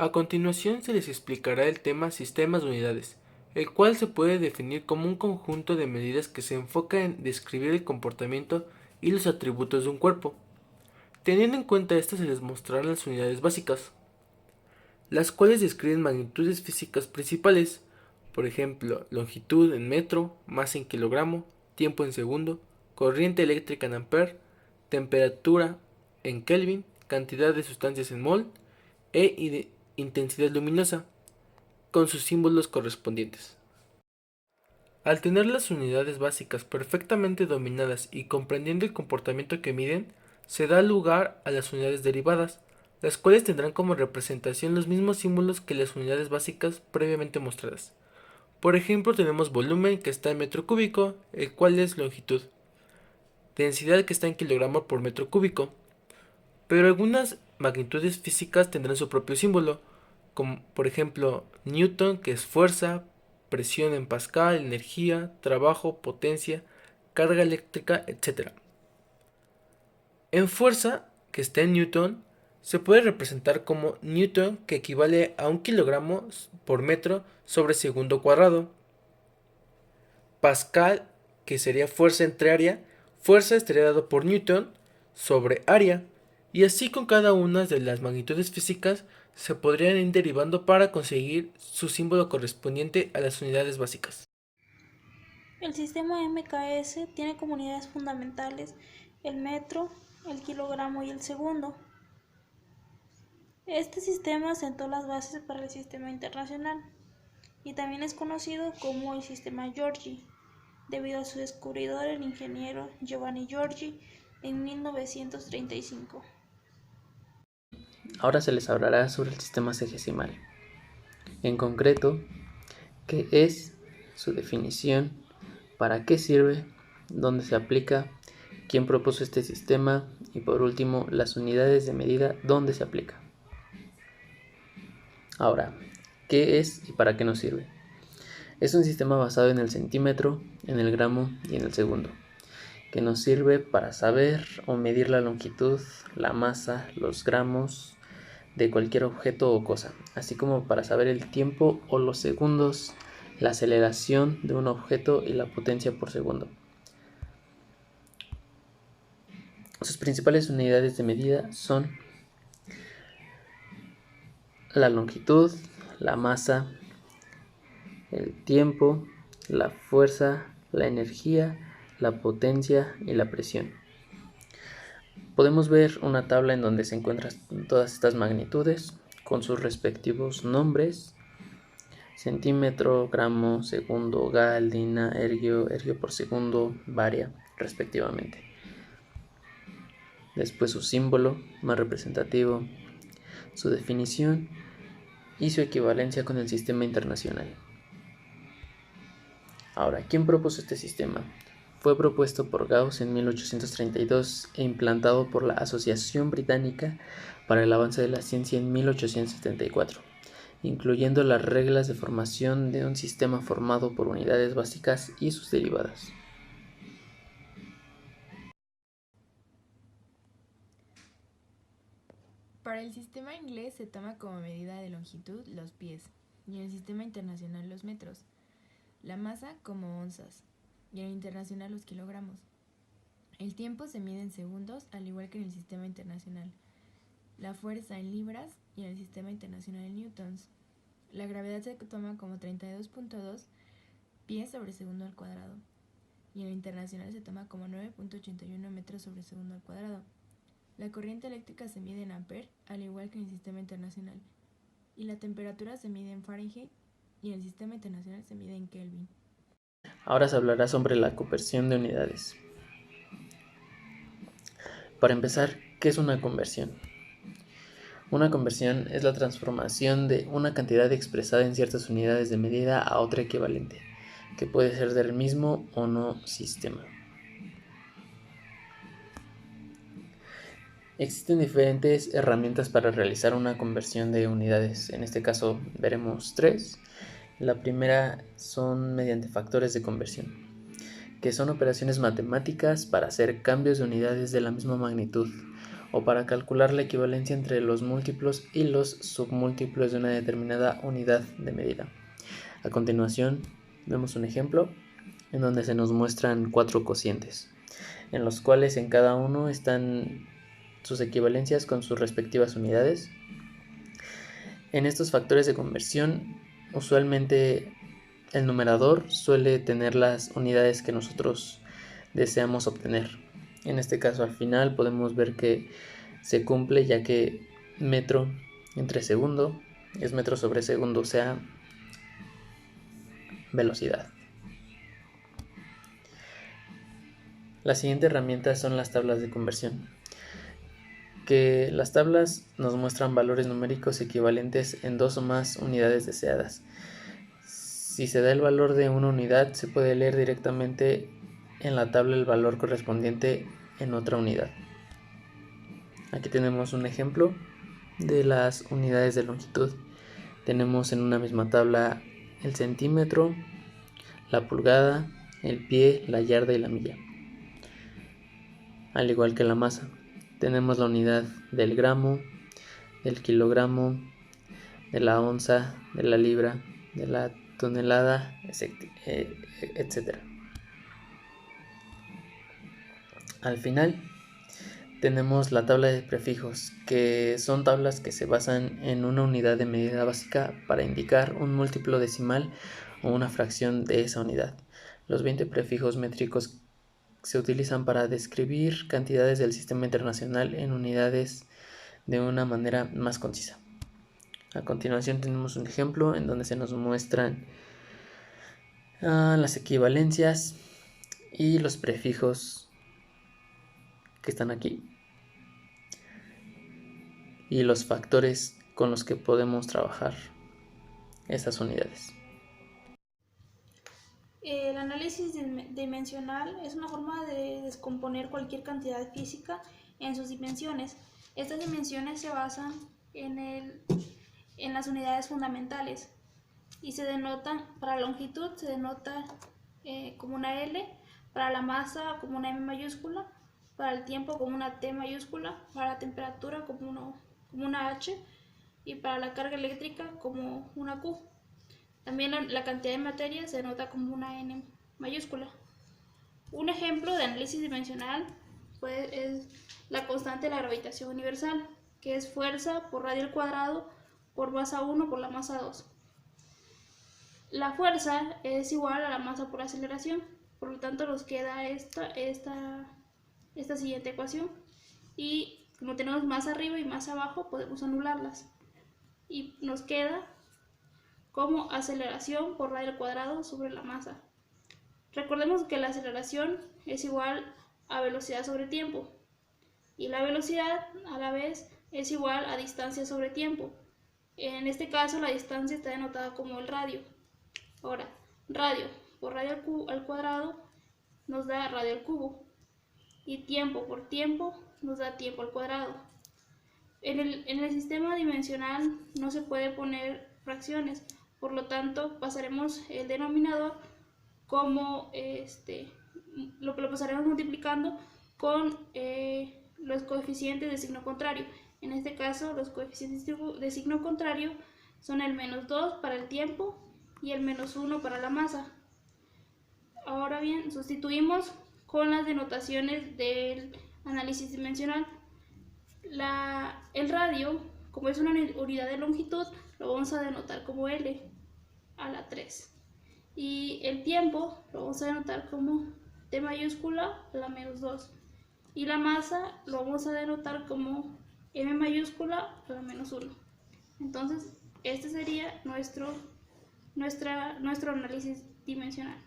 A continuación se les explicará el tema sistemas de unidades, el cual se puede definir como un conjunto de medidas que se enfoca en describir el comportamiento y los atributos de un cuerpo. Teniendo en cuenta esto se les mostrarán las unidades básicas, las cuales describen magnitudes físicas principales, por ejemplo, longitud en metro, masa en kilogramo, tiempo en segundo, corriente eléctrica en ampere, temperatura en Kelvin, cantidad de sustancias en mol e intensidad luminosa, con sus símbolos correspondientes. Al tener las unidades básicas perfectamente dominadas y comprendiendo el comportamiento que miden, se da lugar a las unidades derivadas, las cuales tendrán como representación los mismos símbolos que las unidades básicas previamente mostradas. Por ejemplo, tenemos volumen, que está en metro cúbico, el cual es longitud, densidad, que está en kilogramo por metro cúbico, pero algunas magnitudes físicas tendrán su propio símbolo, como por ejemplo Newton, que es fuerza, presión en Pascal, energía, trabajo, potencia, carga eléctrica, etc. En fuerza, que está en Newton, se puede representar como Newton, que equivale a 1 kilogramo por metro sobre segundo cuadrado. Pascal, que sería fuerza entre área, fuerza estaría dado por Newton sobre área, y así con cada una de las magnitudes físicas se podrían ir derivando para conseguir su símbolo correspondiente a las unidades básicas. El sistema MKS tiene como unidades fundamentales el metro, el kilogramo y el segundo. Este sistema sentó las bases para el sistema internacional y también es conocido como el sistema Giorgi, debido a su descubridor, el ingeniero Giovanni Giorgi, en 1935. Ahora se les hablará sobre el sistema sexagesimal. En concreto, qué es, su definición, para qué sirve, dónde se aplica, quién propuso este sistema y por último las unidades de medida donde se aplica. Ahora, ¿qué es y para qué nos sirve? Es un sistema basado en el centímetro, en el gramo y en el segundo, que nos sirve para saber o medir la longitud, la masa, los gramos de cualquier objeto o cosa, así como para saber el tiempo o los segundos, la aceleración de un objeto y la potencia por segundo. Sus principales unidades de medida son la longitud, la masa, el tiempo, la fuerza, la energía, la potencia y la presión. Podemos ver una tabla en donde se encuentran todas estas magnitudes con sus respectivos nombres: centímetro, gramo, segundo, gal, dina, ergio por segundo, varia, respectivamente. Después su símbolo más representativo, su definición y su equivalencia con el sistema internacional. Ahora, ¿quién propuso este sistema? Fue propuesto por Gauss en 1832 e implantado por la Asociación Británica para el Avance de la Ciencia en 1874, incluyendo las reglas de formación de un sistema formado por unidades básicas y sus derivadas. Para el sistema inglés se toma como medida de longitud los pies y en el sistema internacional los metros, la masa como onzas y en el internacional los kilogramos. El tiempo se mide en segundos al igual que en el sistema internacional, la fuerza en libras y en el sistema internacional en newtons. La gravedad se toma como 32.2 pies sobre segundo al cuadrado y en el internacional se toma como 9.81 metros sobre segundo al cuadrado. La corriente eléctrica se mide en ampere, al igual que en el sistema internacional, y la temperatura se mide en Fahrenheit y en el sistema internacional se mide en Kelvin. Ahora se hablará sobre la conversión de unidades. Para empezar, ¿qué es una conversión? Una conversión es la transformación de una cantidad expresada en ciertas unidades de medida a otra equivalente, que puede ser del mismo o no sistema. Existen diferentes herramientas para realizar una conversión de unidades. En este caso veremos tres. La primera son mediante factores de conversión, que son operaciones matemáticas para hacer cambios de unidades de la misma magnitud o para calcular la equivalencia entre los múltiplos y los submúltiplos de una determinada unidad de medida. A continuación, vemos un ejemplo en donde se nos muestran 4 cocientes, en los cuales en cada uno están sus equivalencias con sus respectivas unidades. En estos factores de conversión, usualmente el numerador suele tener las unidades que nosotros deseamos obtener. En este caso, al final podemos ver que se cumple, ya que metro entre segundo es metro sobre segundo, o sea, velocidad. La siguiente herramienta son las tablas de conversión, que las tablas nos muestran valores numéricos equivalentes en 2 o más unidades deseadas. Si se da el valor de una unidad, se puede leer directamente en la tabla el valor correspondiente en otra unidad. Aquí tenemos un ejemplo de las unidades de longitud. Tenemos en una misma tabla el centímetro, la pulgada, el pie, la yarda y la milla. Al igual que la masa, tenemos la unidad del gramo, del kilogramo, de la onza, de la libra, de la tonelada, etc. Al final tenemos la tabla de prefijos, que son tablas que se basan en una unidad de medida básica para indicar un múltiplo decimal o una fracción de esa unidad. Los 20 prefijos métricos se utilizan para describir cantidades del sistema internacional en unidades de una manera más concisa. A continuación tenemos un ejemplo en donde se nos muestran las equivalencias y los prefijos que están aquí y los factores con los que podemos trabajar estas unidades. El análisis dimensional es una forma de descomponer cualquier cantidad física en sus dimensiones. Estas dimensiones se basan en las unidades fundamentales y se denotan, para la longitud se denota como una L, para la masa como una M mayúscula, para el tiempo como una T mayúscula, para la temperatura como una H y para la carga eléctrica como una Q. También la cantidad de materia se denota como una N mayúscula. Un ejemplo de análisis dimensional es la constante de la gravitación universal, que es fuerza por radio al cuadrado por masa 1 por la masa 2. La fuerza es igual a la masa por aceleración, por lo tanto nos queda esta siguiente ecuación, y como tenemos más arriba y más abajo podemos anularlas y nos queda como aceleración por radio al cuadrado sobre la masa. Recordemos que la aceleración es igual a velocidad sobre tiempo y la velocidad a la vez es igual a distancia sobre tiempo. En este caso la distancia está denotada como el radio. Ahora, radio por radio al cuadrado nos da radio al cubo y tiempo por tiempo nos da tiempo al cuadrado. En el sistema dimensional no se puede poner fracciones, por lo tanto pasaremos el denominador como lo pasaremos multiplicando con los coeficientes de signo contrario. En este caso los coeficientes de signo contrario son el -2 para el tiempo y el -1 para la masa. Ahora bien, sustituimos con las denotaciones del análisis dimensional. El radio, como es una unidad de longitud, lo vamos a denotar como L a la 3. Y el tiempo lo vamos a denotar como T mayúscula a la -2. Y la masa lo vamos a denotar como M mayúscula a la -1. Entonces, este sería nuestro análisis dimensional.